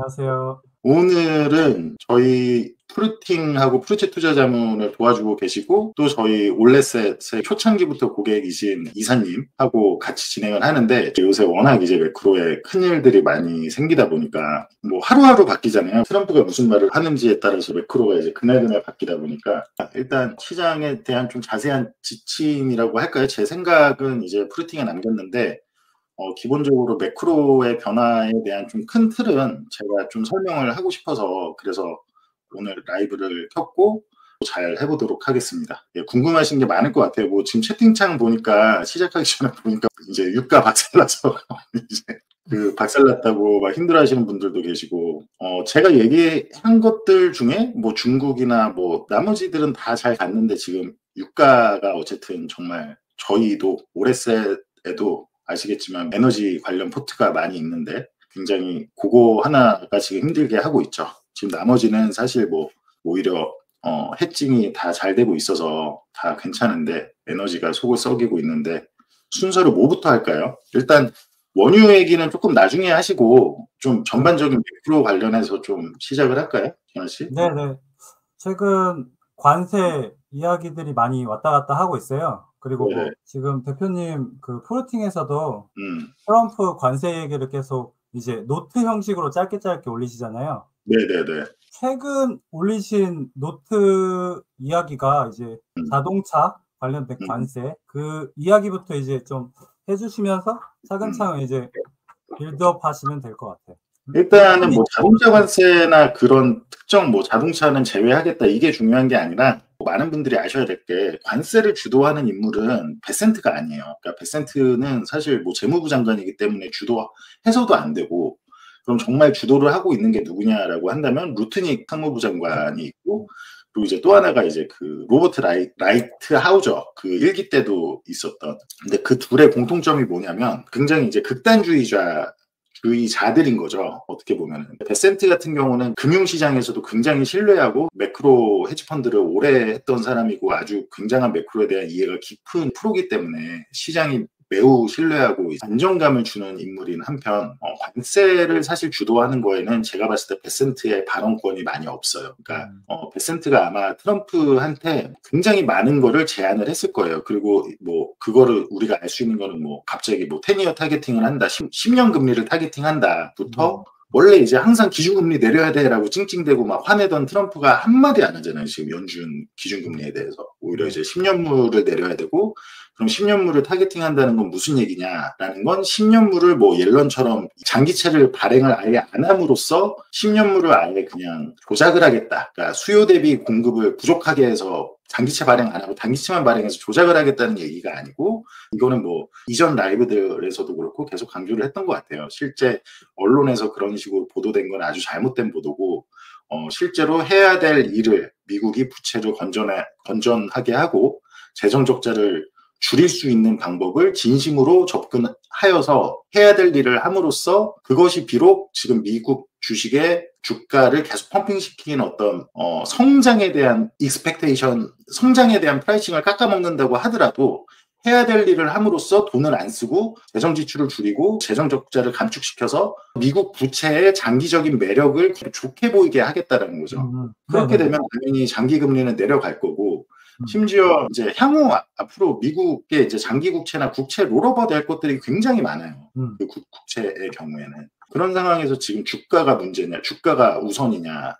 안녕하세요. 오늘은 저희 프루팅하고 프루치 투자자문을 도와주고 계시고 또 저희 올레셋의 초창기부터 고객이신 이사님하고 같이 진행을 하는데, 요새 워낙 이제 매크로에 큰일들이 많이 생기다 보니까 뭐 하루하루 바뀌잖아요. 트럼프가 무슨 말을 하는지에 따라서 매크로가 이제 그날그날 바뀌다 보니까 일단 시장에 대한 좀 자세한 지침이라고 할까요? 제 생각은 이제 프루팅에 남겼는데, 기본적으로 매크로의 변화에 대한 좀 큰 틀은 제가 좀 설명을 하고 싶어서 그래서 오늘 라이브를 켰고 잘 해보도록 하겠습니다. 예, 궁금하신 게 많을 것 같아요. 뭐 지금 채팅창 보니까 시작하기 전에 보니까 이제 유가 박살나서 이제 그 박살났다고 막 힘들어하시는 분들도 계시고, 제가 얘기한 것들 중에 뭐 중국이나 뭐 나머지들은 다 잘 갔는데 지금 유가가 어쨌든 정말 저희도 오레셋에도 아시겠지만 에너지 관련 포트가 많이 있는데 굉장히 그거 하나가 지금 힘들게 하고 있죠. 지금 나머지는 사실 뭐 오히려 해칭이 다 잘 되고 있어서 다 괜찮은데 에너지가 속을 썩이고 있는데, 순서를 뭐부터 할까요? 일단 원유 얘기는 조금 나중에 하시고 좀 전반적인 매크로 관련해서 좀 시작을 할까요, 정환 씨? 네네. 최근 관세 이야기들이 많이 왔다 갔다 하고 있어요. 그리고 네네. 뭐 지금 대표님 그 포르팅에서도 음. 트럼프 관세 얘기를 계속 이제 노트 형식으로 짧게 짧게 올리시잖아요. 네네네. 최근 올리신 노트 이야기가 이제 음. 자동차 관련된 음. 관세 그 이야기부터 이제 좀 해 주시면서 차근차근 이제 빌드업 하시면 될 것 같아요. 일단은 뭐 자동차 관세나 그런 특정 뭐 자동차는 제외하겠다 이게 중요한 게 아니라, 많은 분들이 아셔야 될 게 관세를 주도하는 인물은 베센트가 아니에요. 그러니까 베센트는 사실 뭐 재무부 장관이기 때문에 주도해서도 안 되고, 그럼 정말 주도를 하고 있는 게 누구냐라고 한다면 루트닉 상무부 장관이 있고, 그리고 이제 또 하나가 이제 그 로버트 라이트 하우저 그 일기 때도 있었던. 근데 그 둘의 공통점이 뭐냐면 굉장히 이제 극단주의자들인 거죠. 어떻게 보면 베센트 같은 경우는 금융시장에서도 굉장히 신뢰하고 매크로 헤지펀드를 오래 했던 사람이고 아주 굉장한 매크로에 대한 이해가 깊은 프로기 때문에 시장이 매우 신뢰하고 안정감을 주는 인물인 한편, 관세를 사실 주도하는 거에는 제가 봤을 때 베센트의 발언권이 많이 없어요. 그러니까 베센트가 아마 트럼프한테 굉장히 많은 거를 제안을 했을 거예요. 그리고 뭐 그거를 우리가 알 수 있는 거는 뭐 갑자기 뭐 10이어 타겟팅을 한다, 10년 금리를 타겟팅한다부터 원래 이제 항상 기준금리 내려야 돼라고 찡찡대고 막 화내던 트럼프가 한마디 안 하잖아요. 지금 연준 기준금리에 대해서. 오히려 이제 10년물을 내려야 되고, 그럼 10년물을 타겟팅한다는 건 무슨 얘기냐라는 건 10년물을 뭐 옐런처럼 장기채를 발행을 아예 안 함으로써 10년물을 아예 그냥 조작을 하겠다. 그러니까 수요 대비 공급을 부족하게 해서 장기채 발행 안 하고 단기채만 발행해서 조작을 하겠다는 얘기가 아니고, 이거는 뭐 이전 라이브들에서도 그렇고 계속 강조를 했던 것 같아요. 실제 언론에서 그런 식으로 보도된 건 아주 잘못된 보도고, 실제로 해야 될 일을 미국이 부채를 건전하게 하고 재정 적자를 줄일 수 있는 방법을 진심으로 접근하여서 해야 될 일을 함으로써 그것이 비록 지금 미국 주식의 주가를 계속 펌핑시키는 어떤 성장에 대한 익스펙테이션, 성장에 대한 프라이싱을 깎아먹는다고 하더라도 해야 될 일을 함으로써 돈을 안 쓰고 재정 지출을 줄이고 재정 적자를 감축시켜서 미국 부채의 장기적인 매력을 좋게 보이게 하겠다라는 거죠. 그렇게 되면 당연히 장기 금리는 내려갈 거고, 심지어 이제 향후 앞으로 미국의 이제 장기 국채나 국채 롤오버 될 것들이 굉장히 많아요. 그 국채의 경우에는. 그런 상황에서 지금 주가가 문제냐, 주가가 우선이냐는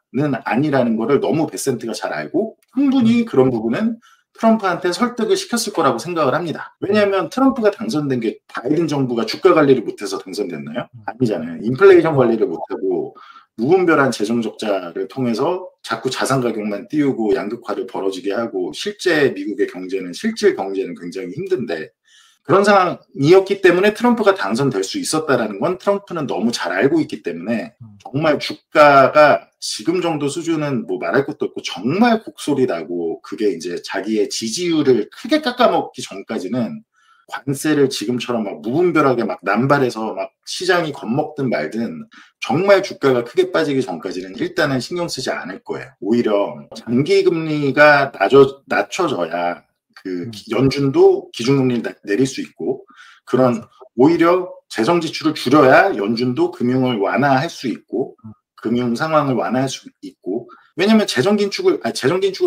아니라는 거를 너무 베센트가 잘 알고 충분히 그런 부분은 트럼프한테 설득을 시켰을 거라고 생각을 합니다. 왜냐하면 트럼프가 당선된 게 바이든 정부가 주가 관리를 못해서 당선됐나요? 아니잖아요. 인플레이션 관리를 못하고 무분별한 재정 적자를 통해서 자꾸 자산 가격만 띄우고 양극화를 벌어지게 하고 실제 미국의 경제는, 실질 경제는 굉장히 힘든데, 그런 상황이었기 때문에 트럼프가 당선될 수 있었다라는 건 트럼프는 너무 잘 알고 있기 때문에 정말 주가가 지금 정도 수준은 뭐 말할 것도 없고 정말 곡소리 나고 그게 이제 자기의 지지율을 크게 깎아먹기 전까지는 관세를 지금처럼 막 무분별하게 막 남발해서 막 시장이 겁먹든 말든 정말 주가가 크게 빠지기 전까지는 일단은 신경 쓰지 않을 거예요. 오히려 장기 금리가 낮춰져야 그 연준도 기준금리를 내릴 수 있고, 그런 오히려 재정 지출을 줄여야 연준도 금융을 완화할 수 있고, 금융 상황을 완화할 수 있고, 왜냐면 재정 긴축을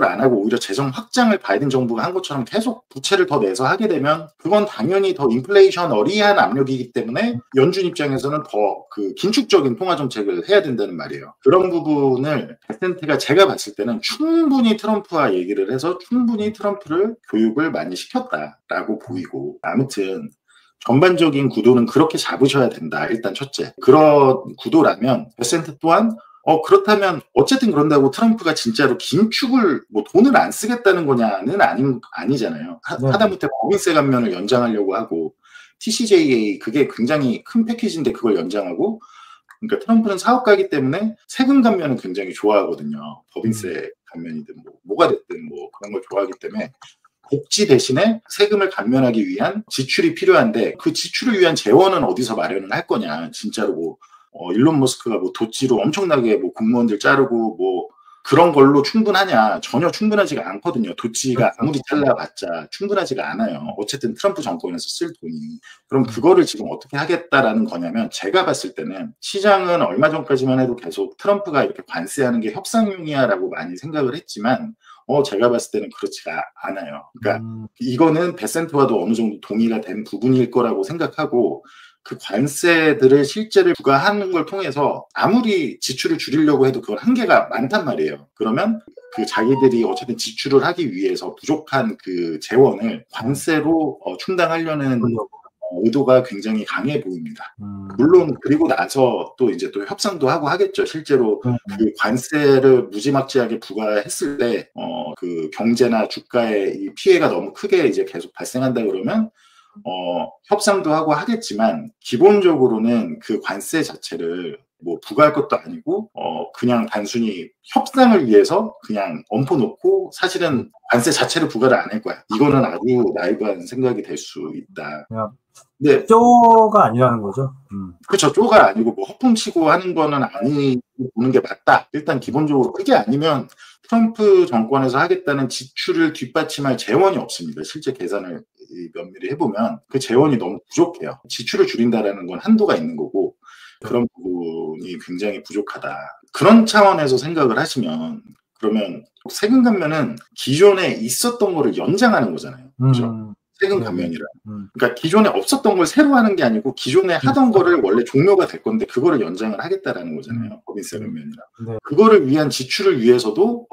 안 하고 오히려 재정 확장을 바이든 정부가 한 것처럼 계속 부채를 더 내서 하게 되면 그건 당연히 더 인플레이션 어리한 압력이기 때문에 연준 입장에서는 더 그 긴축적인 통화 정책을 해야 된다는 말이에요. 그런 부분을 베센트가 제가 봤을 때는 충분히 트럼프와 얘기를 해서 충분히 트럼프를 교육을 많이 시켰다라고 보이고, 아무튼 전반적인 구도는 그렇게 잡으셔야 된다. 일단 첫째. 그런 구도라면 베센트 또한 그렇다면 어쨌든 그런다고 트럼프가 진짜로 긴축을 뭐 돈을 안 쓰겠다는 거냐는 아니잖아요. 네. 하다못해 법인세 감면을 연장하려고 하고 TCJA 그게 굉장히 큰 패키지인데 그걸 연장하고, 그러니까 트럼프는 사업가이기 때문에 세금 감면은 굉장히 좋아하거든요. 법인세 감면이든 뭐가 됐든 뭐 그런 걸 좋아하기 때문에 복지 대신에 세금을 감면하기 위한 지출이 필요한데 그 지출을 위한 재원은 어디서 마련을 할 거냐. 진짜로 뭐 일론 머스크가 뭐 도찌로 엄청나게 뭐 공무원들 자르고 뭐 그런 걸로 충분하냐. 전혀 충분하지가 않거든요. 도찌가 아무리 잘라봤자 충분하지가 않아요. 어쨌든 트럼프 정권에서 쓸 돈이. 그럼 그거를 지금 어떻게 하겠다라는 거냐면, 제가 봤을 때는 시장은 얼마 전까지만 해도 계속 트럼프가 이렇게 관세하는 게 협상용이야라고 많이 생각을 했지만 제가 봤을 때는 그렇지가 않아요. 그러니까 이거는 베센트와도 어느 정도 동의가 된 부분일 거라고 생각하고, 그 관세들을 실제로 부과하는 걸 통해서 아무리 지출을 줄이려고 해도 그건 한계가 많단 말이에요. 그러면 그 자기들이 어쨌든 지출을 하기 위해서 부족한 그 재원을 관세로 충당하려는 의도가 굉장히 강해 보입니다. 물론 그리고 나서 또 이제 또 협상도 하고 하겠죠. 실제로 그 관세를 무지막지하게 부과했을 때 그 경제나 주가의 이 피해가 너무 크게 이제 계속 발생한다 그러면 협상도 하고 하겠지만, 기본적으로는 그 관세 자체를 뭐 부과할 것도 아니고 그냥 단순히 협상을 위해서 그냥 얹어놓고 사실은 관세 자체를 부과를 안 할 거야. 이거는 아주 나이브한 생각이 될 수 있다. 네, 쪼가 아니라는 거죠. 그렇죠. 쪼가 아니고 뭐 허풍치고 하는 거는 아니고 보는 게 맞다. 일단 기본적으로 그게 아니면 트럼프 정권에서 하겠다는 지출을 뒷받침할 재원이 없습니다. 실제 계산을 면밀히 해보면 그 재원이 너무 부족해요. 지출을 줄인다라는 건 한도가 있는 거고, 그런 부분이 굉장히 부족하다. 그런 차원에서 생각을 하시면, 그러면 세금 감면은 기존에 있었던 거를 연장하는 거잖아요. 그렇죠? 세금 감면이라. 그러니까 기존에 없었던 걸 새로 하는 게 아니고 기존에 하던 거를 원래 종료가 될 건데 그거를 연장을 하겠다라는 거잖아요. 법인세 감면이라. 네. 그거를 위한 지출을 위해서도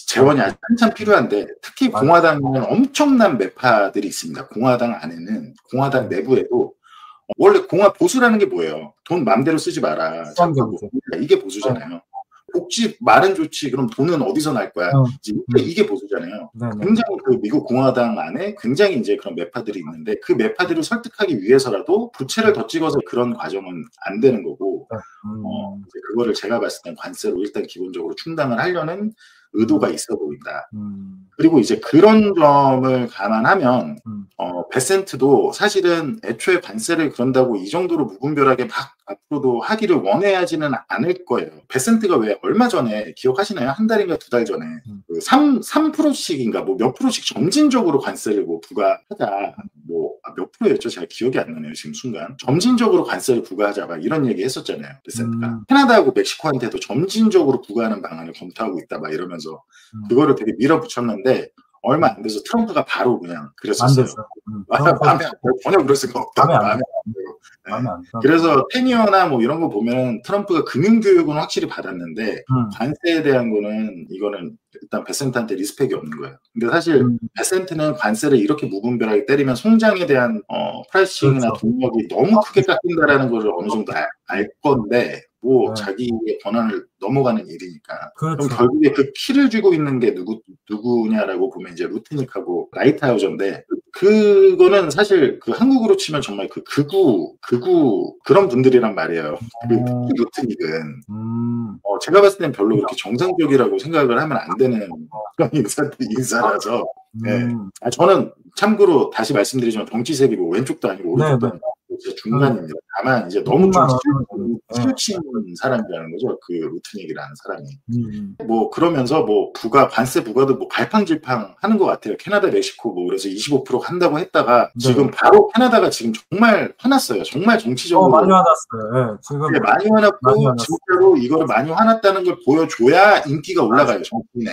재원이 아직 한참 필요한데, 특히 공화당에는 엄청난 매파들이 있습니다. 공화당 안에는, 공화당 내부에도 원래 보수라는 게 뭐예요? 돈 마음대로 쓰지 마라. 이게 보수잖아요. 복지 말은 좋지, 그럼 돈은 어디서 날 거야? 이게 보수잖아요. 굉장히 그 미국 공화당 안에 굉장히 이제 그런 매파들이 있는데, 그 매파들을 설득하기 위해서라도 부채를 더 찍어서 그런 과정은 안 되는 거고, 이제 그거를 제가 봤을 땐 관세로 일단 기본적으로 충당을 하려는 의도가 있어 보인다. 그리고 이제 그런 점을 감안하면 베센트도 사실은 애초에 관세를 그런다고 이 정도로 무분별하게 막 앞으로도 하기를 원해하지는 않을 거예요. 베센트가 왜 얼마 전에 기억하시나요? 한 달인가 두 달 전에 그 3%씩인가 뭐 몇 프로씩 점진적으로 관세를 뭐 부과하자, 뭐 몇 프로였죠? 제가 기억이 안 나네요 지금 순간. 점진적으로 관세를 부과하자 막 이런 얘기 했었잖아요. 베센트가 캐나다하고 멕시코한테도 점진적으로 부과하는 방안을 검토하고 있다 막 이러면서 그거를 되게 밀어붙였는데, 얼마 안 돼서 트럼프가 바로 그냥 그랬었어요. 전혀 그럴 수가 없다. 마음에 안 들고. 그래서 테니어나 뭐 이런 거 보면 트럼프가 금융교육은 확실히 받았는데 관세에 대한 거는 이거는 일단 베센트한테 리스펙이 없는 거예요. 근데 사실 베센트는 관세를 이렇게 무분별하게 때리면 송장에 대한 프라이싱이나 동력이 너무 크게 깎인다라는 걸 어느 정도 알 건데, 뭐 자기의 권한을 넘어가는 일이니까. 그럼 결국에 그 키를 쥐고 있는 게 누구냐라고 보면 이제 루트닉하고 라이트하우저인데, 그거는 사실 그 한국으로 치면 정말 그 극우 그런 분들이란 말이에요. 특히 루트닉은 제가 봤을 땐 별로 그렇게 정상적이라고 생각을 하면 안 되는 그런 인사라서. 네. 저는 참고로 다시 말씀드리지만 정치색이 뭐 왼쪽도 아니고 오른쪽도 아니고 중간입니다. 다만 이제 너무 좀 200만 원. 치우친 사람이라는 거죠. 그 루트닉이라는 사람이. 뭐 그러면서 뭐 관세 부과도 뭐 갈팡질팡 하는 것 같아요. 캐나다, 멕시코 뭐 그래서 25% 한다고 했다가 지금 바로 캐나다가 지금 정말 화났어요. 정말 정치적으로 많이 화났어요. 지금 많이 화났고 진짜로 이거를 많이 화났다는 걸 보여줘야 인기가 올라가요. 정치인에.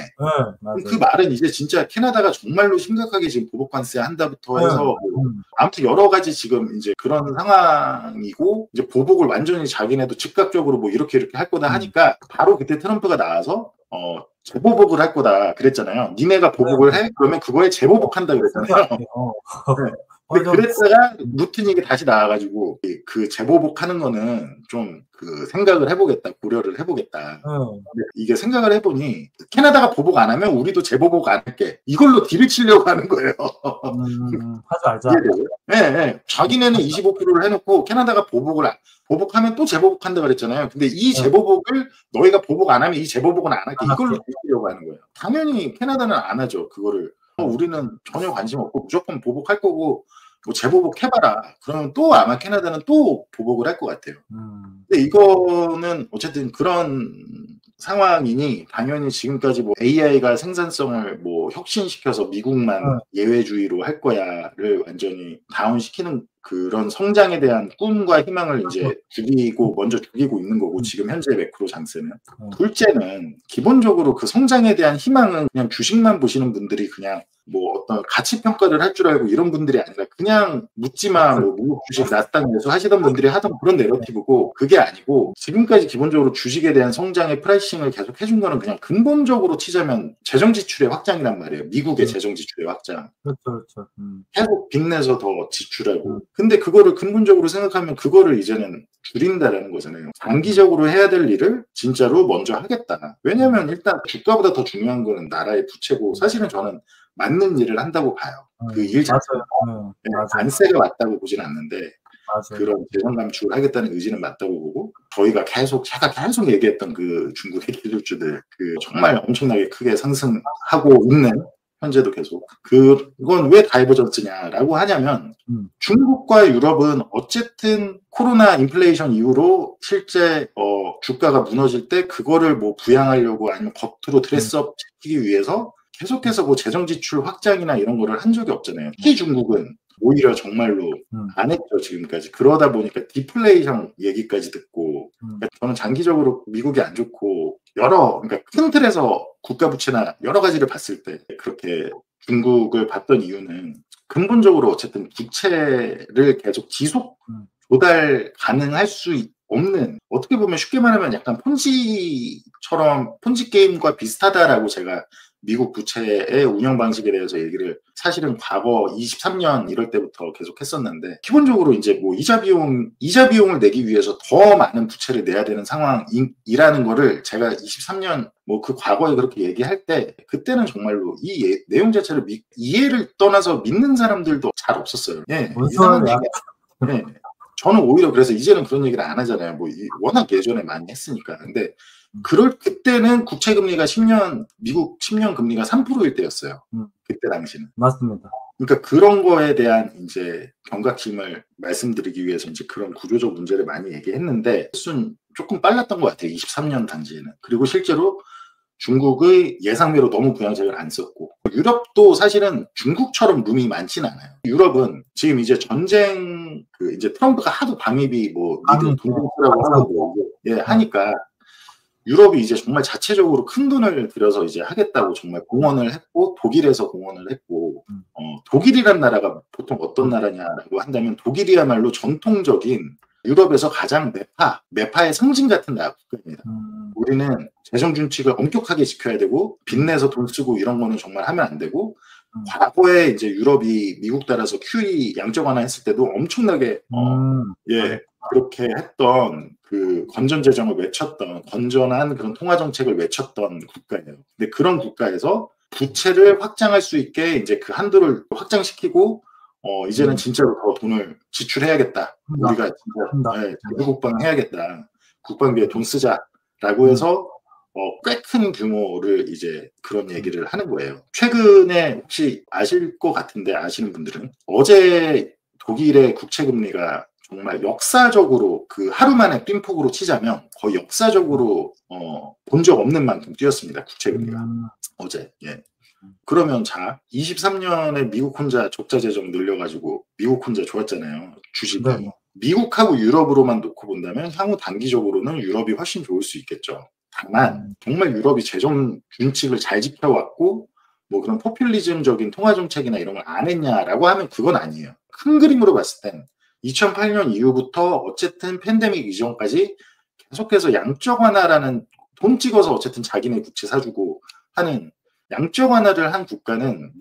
그 말은 이제 진짜 캐나다가 정말로 심각하게 지금 보복 관세 한다부터 해서 뭐 아무튼 여러 가지 지금 이제 그런 상황이고 이제 보복을 완전히 자기네도 즉각적으로 뭐 이렇게 할 거다 하니까 바로 그때 트럼프가 나와서 재보복을 할 거다 그랬잖아요. 니네가 보복을 해? 그러면 그거에 재보복한다 그랬잖아요. 근데 그랬다가 루트닉이 다시 나와가지고 그 재보복하는 거는 좀 그 생각을 해보겠다, 고려를 해보겠다. 근데 이게 생각을 해보니 캐나다가 보복 안 하면 우리도 재보복 안 할게. 이걸로 딜을 치려고 하는 거예요. 하지 말자. 네. 자기네는 25%를 해놓고 캐나다가 보복하면 또 재보복한다 그랬잖아요. 근데 이 재보복을 너희가 보복 안 하면 이 재보복은 안 할게. 이걸로 딜치려고 하는 거예요. 당연히 캐나다는 안 하죠. 그거를. 우리는 전혀 관심 없고 무조건 보복할 거고 뭐 재보복 해봐라. 그러면 또 아마 캐나다는 또 보복을 할 것 같아요. 근데 이거는 어쨌든 그런 상황이니 당연히 지금까지 뭐 AI가 생산성을 뭐 혁신시켜서 미국만 예외주의로 할 거야를 완전히 다운시키는 그런 성장에 대한 꿈과 희망을 이제 먼저 죽이고 있는 거고 지금 현재 매크로 장세는. 둘째는 기본적으로 그 성장에 대한 희망은 그냥 주식만 보시는 분들이 그냥 뭐 어떤 가치 평가를 할 줄 알고 이런 분들이 아니라 그냥 묻지마 뭐 미국 주식 나스닥 매수 하시던 분들이 하던 그런 내러티브고 그게 아니고 지금까지 기본적으로 주식에 대한 성장의 프라이싱을 계속 해준 거는 그냥 근본적으로 치자면 재정 지출의 확장이란 말이에요. 미국의 재정 지출의 확장. 그렇죠. 계속 빚내서 더 지출하고. 근데 그거를 근본적으로 생각하면 그거를 이제는 줄인다라는 거잖아요. 장기적으로 해야 될 일을 진짜로 먼저 하겠다. 왜냐면 일단 주가보다 더 중요한 거는 나라의 부채고 사실은 저는 맞는 일을 한다고 봐요. 그 일 자체가 관세가 맞다고 보진 않는데 그런 재정 감축을 하겠다는 의지는 맞다고 보고 제가 계속 얘기했던 그 중국의 기술주들 그 정말 엄청나게 크게 상승하고 있는 현재도 계속 그건 왜 다이버전스냐라고 하냐면 중국과 유럽은 어쨌든 코로나 인플레이션 이후로 실제 주가가 무너질 때 그거를 뭐 부양하려고 아니면 겉으로 드레스업 시키기 위해서 계속해서 뭐 재정 지출 확장이나 이런 거를 한 적이 없잖아요. 특히 중국은 오히려 정말로 안 했죠, 지금까지. 그러다 보니까 디플레이션 얘기까지 듣고 그러니까 저는 장기적으로 미국이 안 좋고 그러니까 큰 틀에서 국가 부채나 여러 가지를 봤을 때 그렇게 중국을 봤던 이유는 근본적으로 어쨌든 부채를 계속 지속 조달 가능할 수 없는 어떻게 보면 쉽게 말하면 약간 폰지 게임과 비슷하다라고 제가 미국 부채의 운영 방식에 대해서 얘기를 사실은 과거 23년 이럴 때부터 계속 했었는데 기본적으로 이제 뭐 이자 비용을 내기 위해서 더 많은 부채를 내야 되는 상황이라는 거를 제가 23년 뭐 그 과거에 그렇게 얘기할 때 그때는 정말로 이 내용 자체를 이해를 떠나서 믿는 사람들도 잘 없었어요. 이상한 얘기. 저는 오히려 그래서 이제는 그런 얘기를 안 하잖아요. 뭐 워낙 예전에 많이 했으니까. 근데 그때는 국채 금리가 미국 10년 금리가 3%일 때였어요. 그때 당시는. 맞습니다. 그러니까 그런 거에 대한 이제 경각심을 말씀드리기 위해서 이제 그런 구조적 문제를 많이 얘기했는데 조금 빨랐던 것 같아요. 23년 당시에는. 그리고 실제로 중국의 예상외로 너무 부양책을 안 썼고 유럽도 사실은 중국처럼 룸이 많지는 않아요. 유럽은 지금 이제 전쟁 이제 트럼프가 하도 방위비 뭐 니들 돈 좀 쓰라고 하고 하니까 유럽이 이제 정말 자체적으로 큰 돈을 들여서 이제 하겠다고 정말 공언을 했고 독일에서 공언을 했고 독일이란 나라가 보통 어떤 나라냐라고 한다면 독일이야말로 전통적인 유럽에서 가장 매파의 상징 같은 국가입니다. 우리는 재정 준칙을 엄격하게 지켜야 되고 빚내서 돈 쓰고 이런 거는 정말 하면 안 되고 과거에 이제 유럽이 미국 따라서 QE 양적 완화했을 때도 엄청나게 그렇게 했던 그 건전 재정을 외쳤던 건전한 그런 통화 정책을 외쳤던 국가예요. 근데 그런 국가에서 부채를 확장할 수 있게 이제 그 한도를 확장시키고 이제는 진짜로 더 돈을 지출해야겠다. 우리가 진짜 국방 해야겠다. 국방비에 돈 쓰자라고 해서 꽤 큰 규모를 이제 그런 얘기를 하는 거예요. 최근에 혹시 아실 것 같은데 아시는 분들은 어제 독일의 국채 금리가 정말 역사적으로 그 하루 만에 뛴폭으로 치자면 거의 역사적으로 본 적 없는 만큼 뛰었습니다. 국채금리가 어제. 예. 그러면 자 23년에 미국 혼자 적자 재정 늘려가지고 미국 혼자 좋았잖아요. 주식이. 네. 미국하고 유럽으로만 놓고 본다면 향후 단기적으로는 유럽이 훨씬 좋을 수 있겠죠. 다만 정말 유럽이 재정 준칙을 잘 지켜왔고 뭐 그런 포퓰리즘적인 통화 정책이나 이런 걸 안 했냐라고 하면 그건 아니에요. 큰 그림으로 봤을 땐 2008년 이후부터 어쨌든 팬데믹 이전까지 계속해서 양적 완화라는 돈 찍어서 어쨌든 자기네 국채 사주고 하는 양적 완화를 한 국가는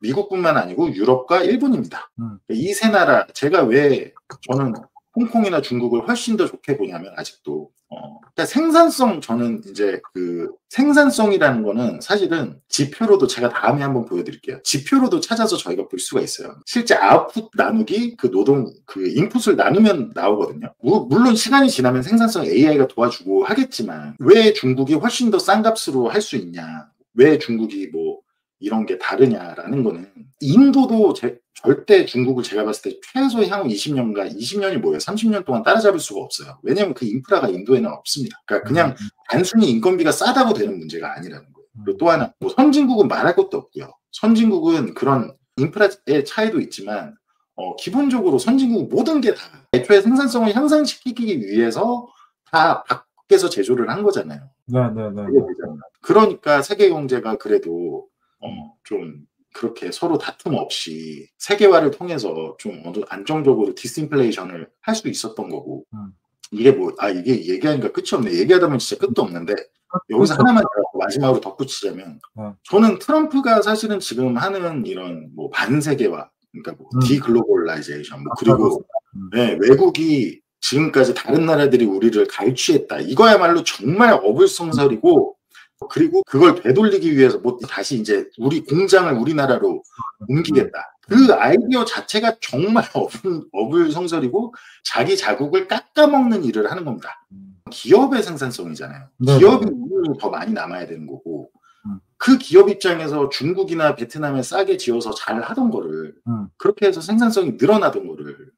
미국뿐만 아니고 유럽과 일본입니다. 이 세 나라 제가 왜 저는 홍콩이나 중국을 훨씬 더 좋게 보냐면 아직도 그러니까 생산성 저는 이제 그 생산성이라는 거는 사실은 지표로도 제가 다음에 한번 보여드릴게요. 지표로도 찾아서 저희가 볼 수가 있어요. 실제 아웃풋 나누기 그 노동 그 인풋을 나누면 나오거든요. 물론 시간이 지나면 생산성 AI가 도와주고 하겠지만 왜 중국이 훨씬 더 싼 값으로 할 수 있냐? 왜 중국이 뭐 이런 게 다르냐라는 거는 인도도 절대 중국을 제가 봤을 때 최소 향후 20년이 뭐예요? 30년 동안 따라잡을 수가 없어요. 왜냐하면 그 인프라가 인도에는 없습니다. 그러니까 그냥 단순히 인건비가 싸다고 되는 문제가 아니라는 거예요. 그리고 또 하나 뭐 선진국은 말할 것도 없고요. 선진국은 그런 인프라의 차이도 있지만 기본적으로 선진국 모든 게 다 애초에 생산성을 향상시키기 위해서 다 밖에서 제조를 한 거잖아요. 네네네. 그러니까 세계 경제가 그래도 좀 그렇게 서로 다툼 없이 세계화를 통해서 좀 안정적으로 디스인플레이션을 할 수 있었던 거고 이게 이게 얘기하니까 끝이 없네. 얘기하다 보면 진짜 끝도 없는데 여기서 하나만 마지막으로 덧붙이자면 저는 트럼프가 사실은 지금 하는 이런 뭐 반세계화 그러니까 뭐 디글로벌라이제이션 뭐 그리고 네, 외국이 지금까지 다른 나라들이 우리를 갈취했다. 이거야말로 정말 어불성설이고 그리고 그걸 되돌리기 위해서 뭐 다시 이제 우리 공장을 우리나라로 옮기겠다. 그 아이디어 자체가 정말 어불성설이고 자기 자국을 깎아먹는 일을 하는 겁니다. 기업의 생산성이잖아요. 기업이 더 많이 남아야 되는 거고 그 기업 입장에서 중국이나 베트남에 싸게 지어서 잘 하던 거를 그렇게 해서 생산성이 늘어나던 거를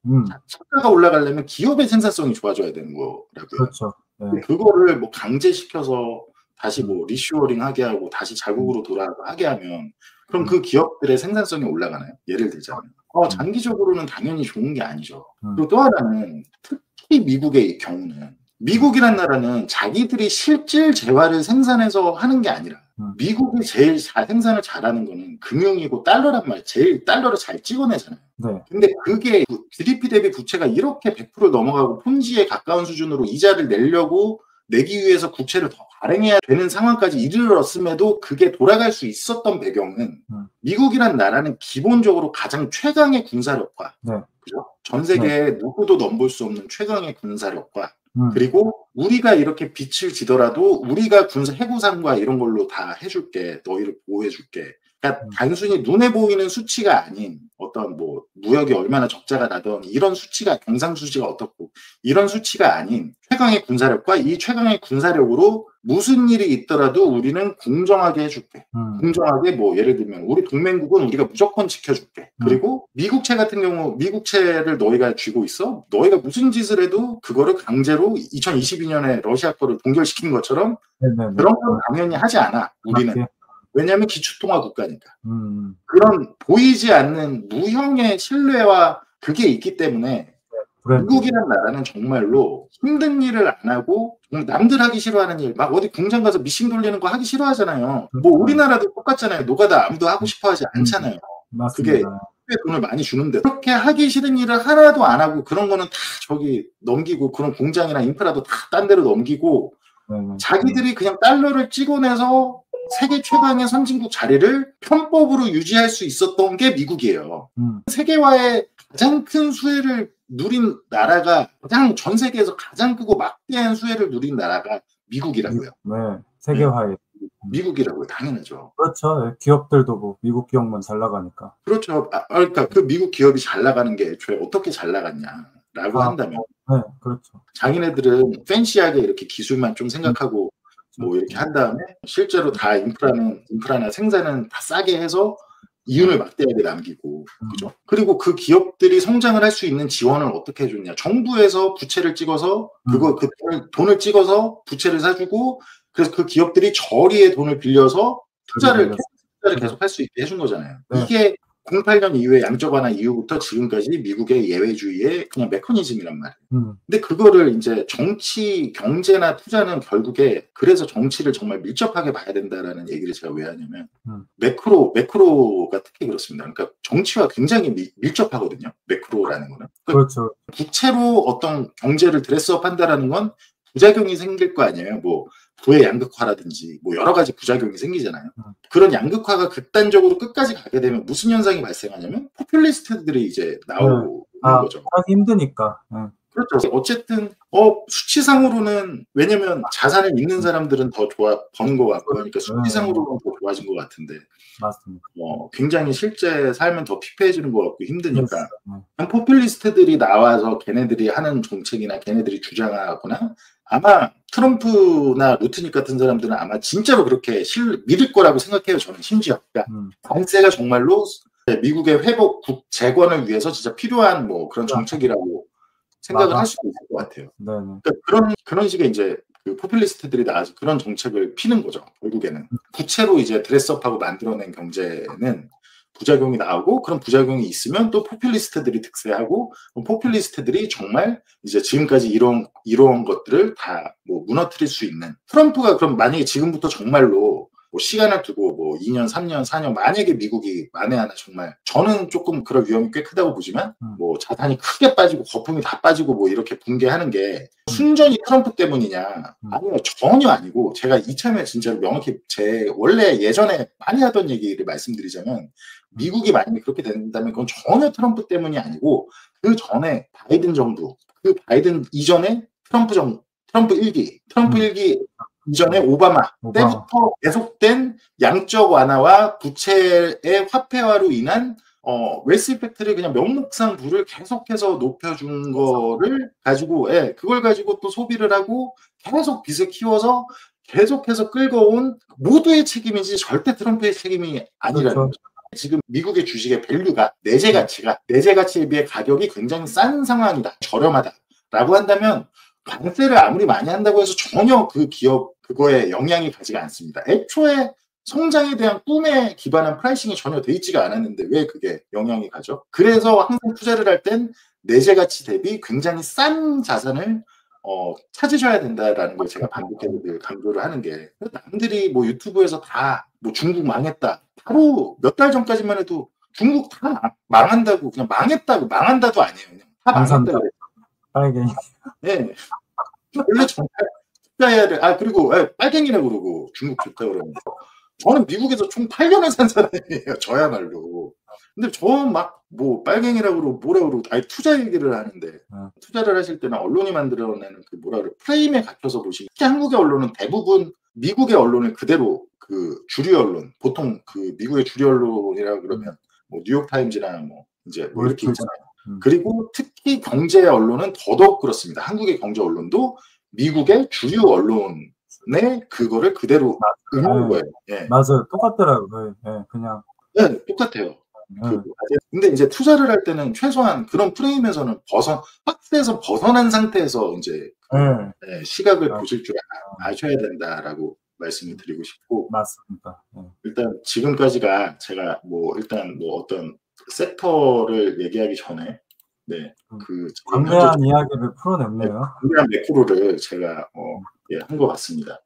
차가가 올라가려면 기업의 생산성이 좋아져야 되는 거라고요. 그렇죠. 네. 그거를 뭐 강제시켜서 다시 뭐 리슈어링 하게 하고 다시 자국으로 돌아가게 하면 그럼 그 기업들의 생산성이 올라가나요? 예를 들자면 장기적으로는 당연히 좋은 게 아니죠. 그리고 또 하나는 특히 미국의 경우는 미국이란 나라는 자기들이 실질 재화를 생산해서 하는 게 아니라 미국이 제일 생산을 잘하는 거는 금융이고 달러란 말이에요. 제일 달러를 잘 찍어내잖아요. 네. 근데 그게 GDP 대비 부채가 이렇게 100% 넘어가고 폰지에 가까운 수준으로 이자를 내기 위해서 국채를 더 발행해야 되는 상황까지 이르렀음에도 그게 돌아갈 수 있었던 배경은 미국이란 나라는 기본적으로 가장 최강의 군사력과 그죠? 전 세계에 누구도 넘볼 수 없는 최강의 군사력과 그리고 우리가 이렇게 빛을 지더라도 우리가 해구상과 이런 걸로 다 해줄게. 너희를 보호해줄게. 그러니까 단순히 눈에 보이는 수치가 아닌 어떤 뭐 무역이 얼마나 적자가 나던 이런 수치가 경상 수치가 어떻고 이런 수치가 아닌 최강의 군사력과 이 최강의 군사력으로 무슨 일이 있더라도 우리는 공정하게 해줄게. 공정하게 뭐 예를 들면 우리 동맹국은 우리가 무조건 지켜줄게. 그리고 미국채 같은 경우 미국채를 너희가 쥐고 있어. 너희가 무슨 짓을 해도 그거를 강제로 2022년에 러시아 거를 동결시킨 것처럼 그런 건 당연히 하지 않아. 우리는. 왜냐하면 기초통화 국가니까. 그런 보이지 않는 무형의 신뢰와 그게 있기 때문에 미국이라는 나라는 정말로 힘든 일을 안 하고 남들 하기 싫어하는 일, 막 어디 공장 가서 미싱 돌리는 거 하기 싫어하잖아요. 뭐 우리나라도 똑같잖아요. 노가다 아무도 하고 싶어하지 않잖아요. 맞습니다. 그게 돈을 많이 주는데 그렇게 하기 싫은 일을 하나도 안 하고 그런 거는 다 저기 넘기고 그런 공장이나 인프라도 다 딴 데로 넘기고 자기들이 그냥 달러를 찍어내서 세계 최강의 선진국 자리를 편법으로 유지할 수 있었던 게 미국이에요. 세계화의 가장 큰 수혜를 누린 나라가 전 세계에서 가장 크고 막대한 수혜를 누린 나라가 미국이라고요. 네, 세계화에. 미국이라고요. 당연하죠. 그렇죠. 기업들도 뭐 미국 기업만 잘 나가니까. 그렇죠. 그러니까 그 미국 기업이 잘 나가는 게 애초에 어떻게 잘 나갔냐라고 한다면 네, 그렇죠. 자기네들은 팬시하게 이렇게 기술만 좀 생각하고 뭐 이렇게 한 다음에 실제로 다 인프라나 생산은 다 싸게 해서 이윤을 막대하게 남기고, 그죠? 그리고 그 기업들이 성장을 할 수 있는 지원을 어떻게 해줬냐? 정부에서 부채를 찍어서 그 돈을 찍어서 부채를 사주고, 그래서 그 기업들이 저리에 돈을 빌려서 투자를 계속 할 수 있게 해준 거잖아요. 네. 이게 08년 이후에 양적 완화 이후부터 지금까지 미국의 예외주의의 그냥 메커니즘이란 말이에요. 근데 그거를 이제 정치, 경제나 투자는 결국에 그래서 정치를 정말 밀접하게 봐야 된다라는 얘기를 제가 왜 하냐면 매크로가 특히 그렇습니다. 그러니까 정치와 굉장히 밀접하거든요. 매크로라는 거는. 그러니까 그렇죠. 부채로 어떤 경제를 드레스업 한다라는 건 부작용이 생길 거 아니에요. 뭐 부의 양극화라든지 뭐 여러 가지 부작용이 생기잖아요. 그런 양극화가 극단적으로 끝까지 가게 되면 무슨 현상이 발생하냐면 포퓰리스트들이 이제 나오는 거죠. 하기 힘드니까. 그렇죠. 어쨌든 수치상으로는 왜냐면 자산을 있는 사람들은 더 버는 것 같고 하니까 수치상으로는 더 좋아진 것 같은데 맞습니다. 굉장히 실제 삶은 더 피폐해지는 것 같고 힘드니까 포퓰리스트들이 나와서 걔네들이 하는 정책이나 걔네들이 주장하거나 아마 트럼프나 루트닉 같은 사람들은 아마 진짜로 그렇게 믿을 거라고 생각해요. 저는 심지어. 그러니까 관세가 정말로 미국의 회복 재건을 위해서 진짜 필요한 뭐 그런 정책이라고 생각을 할 수도 있을 것 같아요. 그러니까 그런 식의 이제 그 포퓰리스트들이 나와서 그런 정책을 피는 거죠. 결국에는 부채로 이제 드레스업하고 만들어낸 경제는 부작용이 나오고 그런 부작용이 있으면 또 포퓰리스트들이 득세하고 포퓰리스트들이 정말 이제 지금까지 이런 것들을 다 뭐 무너뜨릴 수 있는 트럼프가 그럼 만약에 지금부터 정말로 뭐 시간을 두고 뭐 2년, 3년, 4년 만약에 미국이 만에 하나 정말 저는 조금 그럴 위험이 꽤 크다고 보지만 뭐 자산이 크게 빠지고 거품이 다 빠지고 뭐 이렇게 붕괴하는 게 순전히 트럼프 때문이냐? 아니요, 전혀 아니고 제가 이참에 진짜로 명확히 제 원래 예전에 많이 하던 얘기를 말씀드리자면 미국이 만약에 그렇게 된다면 그건 전혀 트럼프 때문이 아니고 그 전에 바이든 정부, 그 바이든 이전에 트럼프 1기 이전에 오바마 때부터 계속된 양적 완화와 부채의 화폐화로 인한 웨스 이펙트를 그냥 명목상 부를 계속해서 높여준 거를 가지고 그걸 가지고 또 소비를 하고 계속 빚을 키워서 계속해서 끌어온 모두의 책임이지 절대 트럼프의 책임이 아니라는 거죠. 지금 미국의 주식의 밸류가 내재 가치에 비해 가격이 굉장히 싼 상황이다. 저렴하다라고 한다면 관세를 아무리 많이 한다고 해서 전혀 그 기업 그거에 영향이 가지가 않습니다. 애초에 성장에 대한 꿈에 기반한 프라이싱이 전혀 돼 있지가 않았는데 왜 그게 영향이 가죠? 그래서 항상 투자를 할 땐 내재 가치 대비 굉장히 싼 자산을 찾으셔야 된다라는 걸 제가 반복해서 늘 강조를 하는 게 남들이 뭐 유튜브에서 다 뭐 중국 망했다. 바로 몇 달 전까지만 해도 중국 다 망한다고 그냥 망한다도 아니에요. 그냥 다 망한다고. 빨갱이. 네. 원래 정말 투자해야 돼. 그리고 빨갱이라고 그러고 중국 좋다 그러면서 저는 미국에서 총 8년을 산 사람이에요. 저야말로. 근데 저 막 뭐 빨갱이라고 그러고 뭐라고 그러고 투자 얘기를 하는데 투자를 하실 때는 언론이 만들어내는 그 뭐라 그래 프레임에 갇혀서 보시기 특히 한국의 언론은 대부분 미국의 언론을 그대로 그 주류 언론 보통 그 미국의 주류 언론이라 그러면 뭐 뉴욕타임즈나 뭐 이제 뭐 이렇게 있잖아요. 그리고 특히 경제 언론은 더더욱 그렇습니다. 한국의 경제 언론도 미국의 주류 언론의 그거를 그대로 응하는 거예요. 예. 맞아요. 똑같더라고요. 그냥. 네, 똑같아요. 근데 이제 투자를 할 때는 최소한 그런 프레임에서는 박스에서 벗어난 상태에서 이제 시각을 보실 줄 아셔야 된다라고 말씀을 드리고 싶고. 맞습니다. 일단 지금까지가 제가 뭐 일단 뭐 어떤 섹터를 얘기하기 전에 그 광대한 이야기를 풀어냈네요. 광대한 매크로를 제가 한 것 같습니다.